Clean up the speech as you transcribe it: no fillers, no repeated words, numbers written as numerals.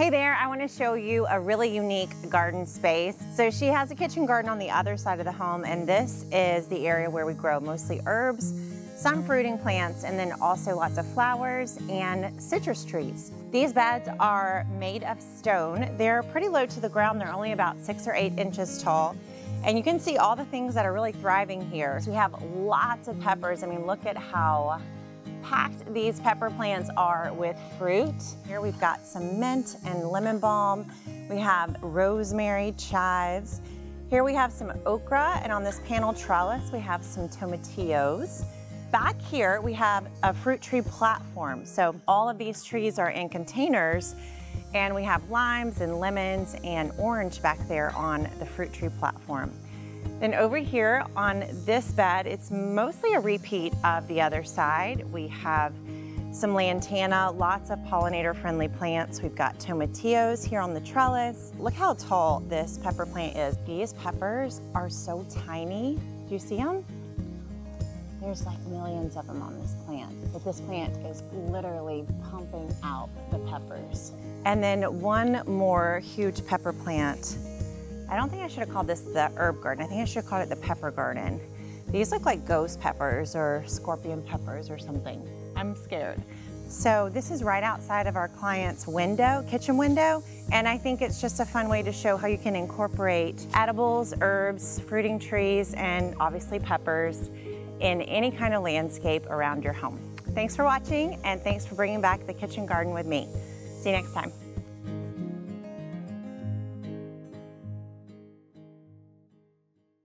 Hey there, I want to show you a really unique garden space. So she has a kitchen garden on the other side of the home, and this is the area where we grow mostly herbs, some fruiting plants, and then also lots of flowers and citrus trees. These beds are made of stone. They're pretty low to the ground. They're only about 6 or 8 inches tall. And you can see all the things that are really thriving here. So we have lots of peppers. I mean, look at how packed these pepper plants are with fruit. Here we've got some mint and lemon balm. We have rosemary, chives. Here we have some okra, and on this panel trellis we have some tomatillos. Back here we have a fruit tree platform. So all of these trees are in containers, and we have limes and lemons and orange back there on the fruit tree platform. Then over here on this bed, it's mostly a repeat of the other side. We have some lantana, lots of pollinator-friendly plants. We've got tomatillos here on the trellis. Look how tall this pepper plant is. These peppers are so tiny. Do you see them? There's like millions of them on this plant, but this plant is literally pumping out the peppers. And then one more huge pepper plant. I don't think I should have called this the herb garden. I think I should have called it the pepper garden. These look like ghost peppers or scorpion peppers or something. I'm scared. So this is right outside of our client's window, kitchen window, and I think it's just a fun way to show how you can incorporate edibles, herbs, fruiting trees, and obviously peppers in any kind of landscape around your home. Thanks for watching, and thanks for bringing back the kitchen garden with me. See you next time.